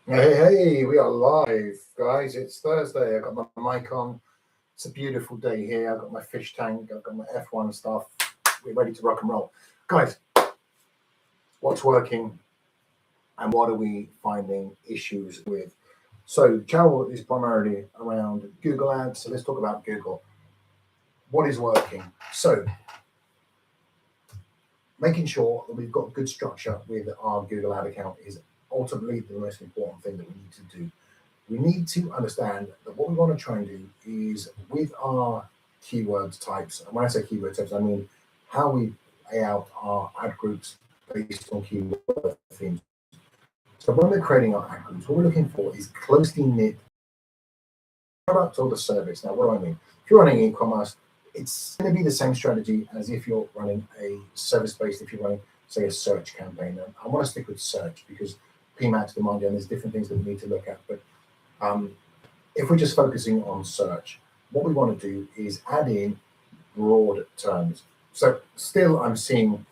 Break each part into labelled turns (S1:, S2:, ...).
S1: Hey, we are live, guys. It's Thursday. I've got my mic on. It's a beautiful day here. I've got my fish tank. I've got my F1 stuff. We're ready to rock and roll. Guys, what's working and what are we finding issues with? So, channel is primarily around Google Ads. So, let's talk about Google. What is working? So, making sure that we've got good structure with our Google Ad account is ultimately the most important thing that we need to do. We need to understand that what we want to try and do is with our keyword types, and when I say keyword types, I mean how we lay out our ad groups based on keyword themes. So when we're creating our ad groups, what we're looking for is closely knit product or the service. Now, what do I mean? If you're running e-commerce, it's going to be the same strategy as if you're running a service-based, if you're running, say, a search campaign. And I want to stick with search because PMAX demand gen, there's different things that we need to look at. But um, if we're just focusing on search, what we want to do is add in broad terms. So still I'm seeing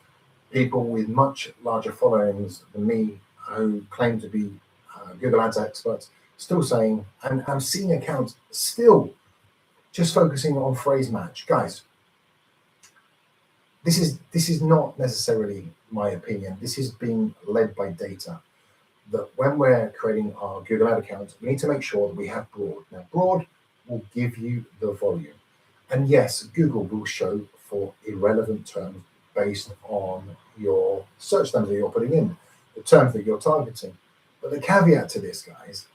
S1: people with much larger followings than me who claim to be Google Ads experts still saying, and I'm seeing accounts still just focusing on phrase match. Guys, this is not necessarily my opinion. This is being led by data that when we're creating our Google Ad accounts, we need to make sure that we have broad. Now, broad will give you the volume. And yes, Google will show for irrelevant terms based on your search terms that you're putting in, the terms that you're targeting. But the caveat to this, guys,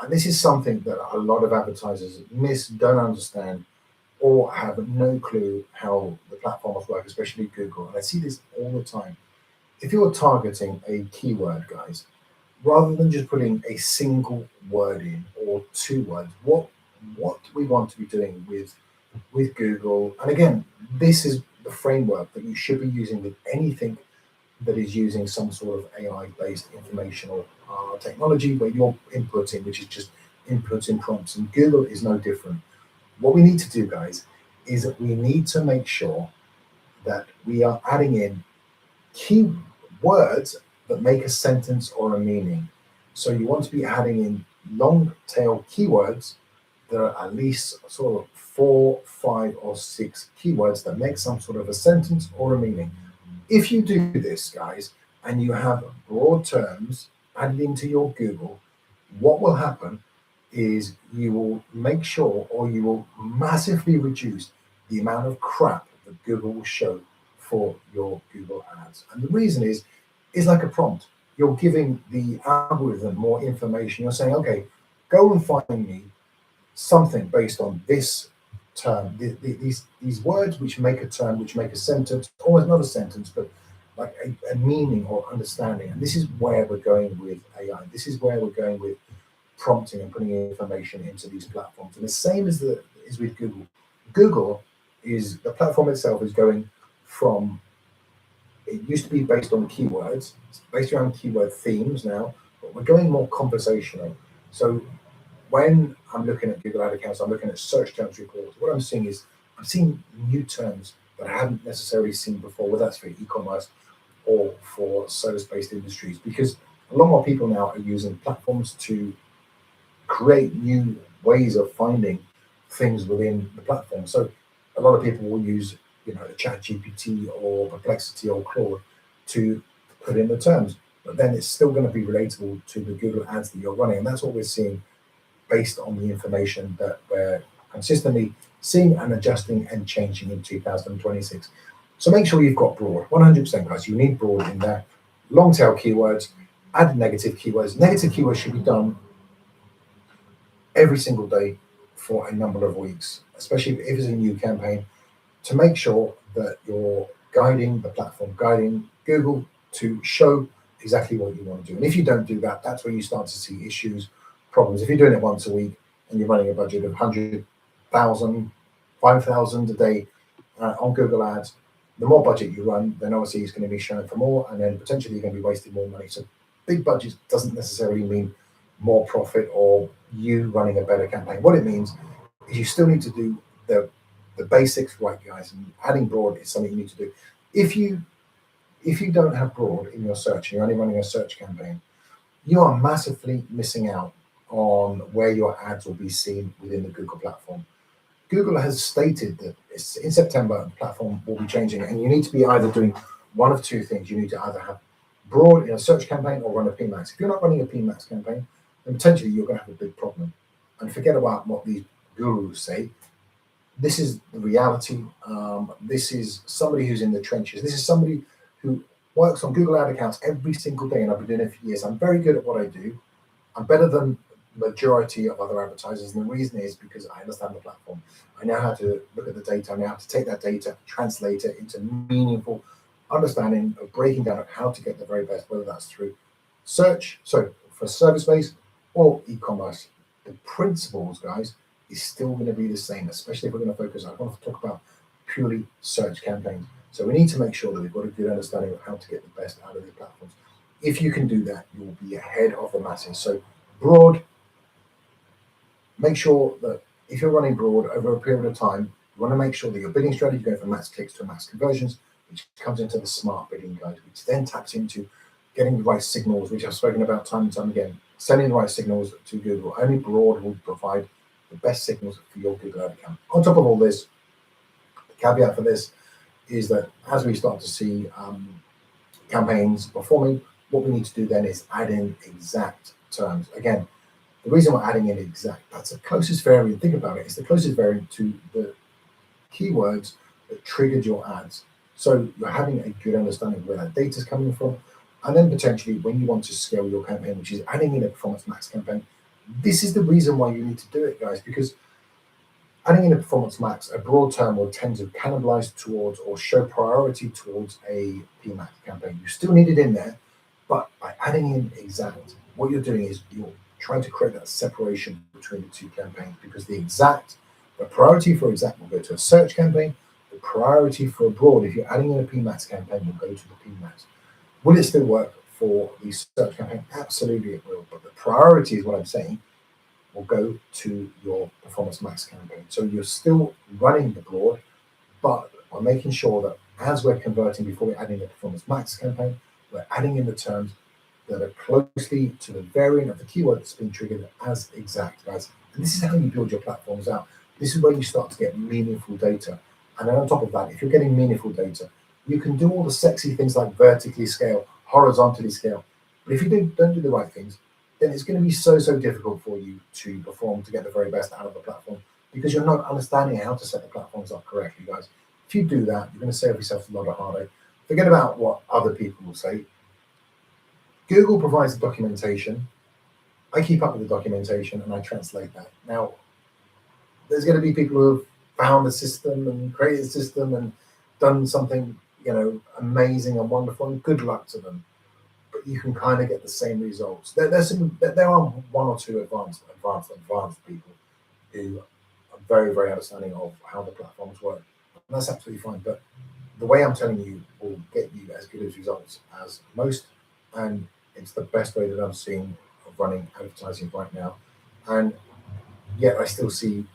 S1: and this is something that a lot of advertisers miss, don't understand, or have no clue how the platforms work, especially Google. And I see this all the time. If you're targeting a keyword, guys, rather than just putting a single word in or two words, what we want to be doing with Google, and again, this is the framework that you should be using with anything that is using some sort of AI-based informational technology where you're inputting, which is just inputting prompts, and Google is no different. What we need to do, guys, is that we need to make sure that we are adding in key words that make a sentence or a meaning. So you want to be adding in long tail keywords that are at least sort of four, five, or six keywords that make some sort of a sentence or a meaning. If you do this, guys, and you have broad terms added into your Google, what will happen is you will make sure or you will massively reduce the amount of crap that Google will show for your Google ads. And the reason is like a prompt. You're giving the algorithm more information. You're saying, okay, go and find me something based on this term, these words which make a term, which make a sentence, almost not a sentence, but like a meaning or understanding. And this is where we're going with AI. This is where we're going with prompting and putting information into these platforms. And the same as is with Google. Google is the platform itself is going from it used to be based on keywords, it's based around keyword themes now, but we're going more conversational. So when I'm looking at Google Ad accounts, I'm looking at search terms reports. What I'm seeing is I'm seeing new terms that I haven't necessarily seen before, whether that's for e-commerce or for service-based industries, because a lot more people now are using platforms to create new ways of finding things within the platform. So a lot of people will use, Chat GPT or Perplexity or Claude to put in the terms, but then it's still going to be relatable to the Google ads that you're running. And that's what we're seeing based on the information that we're consistently seeing and adjusting and changing in 2026. So make sure you've got broad, 100% guys, you need broad in there. Long tail keywords, add negative keywords. Negative keywords should be done every single day for a number of weeks, especially if it's a new campaign, to make sure that you're guiding the platform, guiding Google to show exactly what you want to do. And if you don't do that, that's where you start to see issues, problems. If you're doing it once a week and you're running a budget of 100,000, 5,000 a day on Google Ads, the more budget you run, then obviously it's going to be showing for more, and then potentially you're going to be wasting more money. So big budget doesn't necessarily mean more profit or you running a better campaign. What it means is you still need to do the basics right, guys. And adding broad is something you need to do. If you don't have broad in your search, and you're only running a search campaign, you are massively missing out on where your ads will be seen within the Google platform. Google has stated that in September, the platform will be changing, and you need to be either doing one of two things. You need to either have broad in a search campaign or run a PMax. If you're not running a PMax campaign, then potentially you're going to have a big problem. And forget about what these gurus say. This is the reality. This is somebody who's in the trenches. This is somebody who works on Google Ad accounts every single day, and I've been doing it for years. I'm very good at what I do. I'm better than majority of other advertisers, and the reason is because I understand the platform. I know how to look at the data. I know how to take that data, translate it into meaningful understanding of breaking down of how to get the very best, whether that's through search, so for service-based or e-commerce. The principles, guys, is still going to be the same, especially if we're going to focus. I want to talk about purely search campaigns. So we need to make sure that we've got a good understanding of how to get the best out of these platforms. If you can do that, you'll be ahead of the masses. So broad, make sure that if you're running broad over a period of time, you want to make sure that your bidding strategy goes from max clicks to max conversions, which comes into the smart bidding guide, which then taps into getting the right signals, which I've spoken about time and time again, sending the right signals to Google. Only broad will provide the best signals for your Google Ad account. On top of all this, the caveat for this is that as we start to see campaigns performing, what we need to do then is add in exact terms. Again, the reason we're adding in exact, that's the closest variant, think about it, it's the closest variant to the keywords that triggered your ads. So you're having a good understanding of where that data is coming from. And then potentially when you want to scale your campaign, which is adding in a Performance Max campaign, this is the reason why you need to do it, guys, because adding in a Performance Max, a broad term will tend to cannibalize towards or show priority towards a PMax campaign. You still need it in there, but by adding in exact, what you're doing is you're trying to create that separation between the two campaigns, because the priority for exact will go to a search campaign. The priority for a broad, if you're adding in a PMax campaign, will go to the PMax. Will it still work for the search campaign? Absolutely it will, but the priority is what I'm saying will go to your Performance Max campaign. So you're still running the broad, but we're making sure that as we're converting before we're adding the Performance Max campaign, we're adding in the terms that are closely to the variant of the keyword that's been triggered as exact, guys. And this is how you build your platforms out. This is where you start to get meaningful data. And then on top of that, if you're getting meaningful data, you can do all the sexy things like vertically scale, horizontally scale. But if you don't do the right things, then it's going to be so difficult for you to perform, to get the very best out of the platform, because you're not understanding how to set the platforms up correctly, guys. If you do that, you're going to save yourself a lot of heartache. Forget about what other people will say. Google provides the documentation. I keep up with the documentation and I translate that. Now, there's going to be people who have found a system and created a system and done something, amazing and wonderful, and good luck to them. But you can kind of get the same results. There are one or two advanced people who are very, very understanding of how the platforms work. And that's absolutely fine. But the way I'm telling you will get you as good as results as most, and it's the best way that I'm seeing of running advertising right now. And yet I still see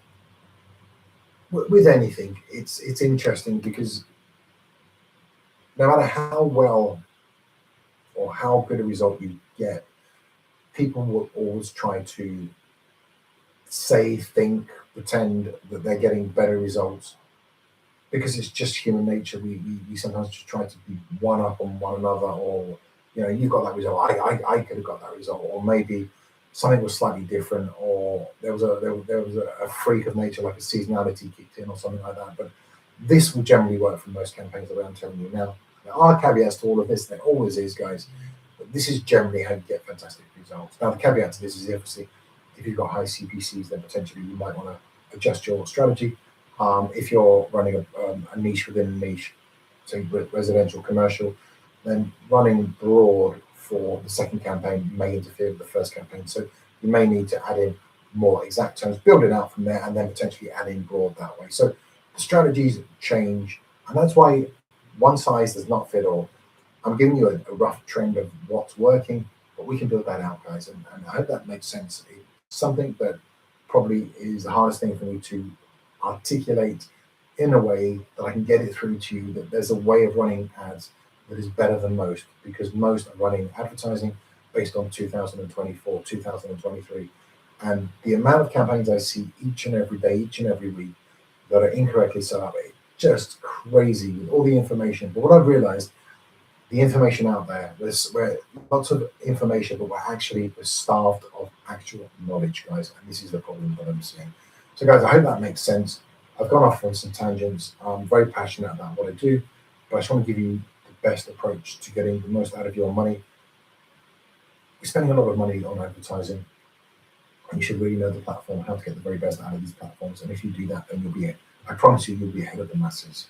S1: with anything, it's interesting because no matter how well or how good a result you get, people will always try to say, think, pretend that they're getting better results, because it's just human nature. We sometimes just try to be one up on one another, or you've got that result, I could have got that result, or maybe something was slightly different, or there was a freak of nature, like a seasonality kicked in or something like that. But this will generally work for most campaigns that I'm telling you now. There are caveats to all of this, there always is, guys, but this is generally how you get fantastic results. Now, the caveat to this is obviously if you've got high CPCs, then potentially you might want to adjust your strategy. If you're running a niche within a niche, say residential, commercial, then running broad for the second campaign may interfere with the first campaign. So you may need to add in more exact terms, build it out from there, and then potentially add in broad that way. So the strategies change, and that's why one size does not fit all. I'm giving you a rough trend of what's working, but we can build that out, guys. And I hope that makes sense. It's something that probably is the hardest thing for me to articulate in a way that I can get it through to you, that there's a way of running ads that is better than most, because most are running advertising based on 2024, 2023. And the amount of campaigns I see each and every day, each and every week that are incorrectly set up, it's just crazy with all the information. But what I've realized, the information out there, we're lots of information, but we're starved of actual knowledge, guys. And this is the problem that I'm seeing. So, guys, I hope that makes sense. I've gone off on some tangents. I'm very passionate about what I do, but I just want to give you the best approach to getting the most out of your money. You're spending a lot of money on advertising, and you should really know the platform, how to get the very best out of these platforms. And if you do that, then you'll be, I promise you, you'll be ahead of the masses.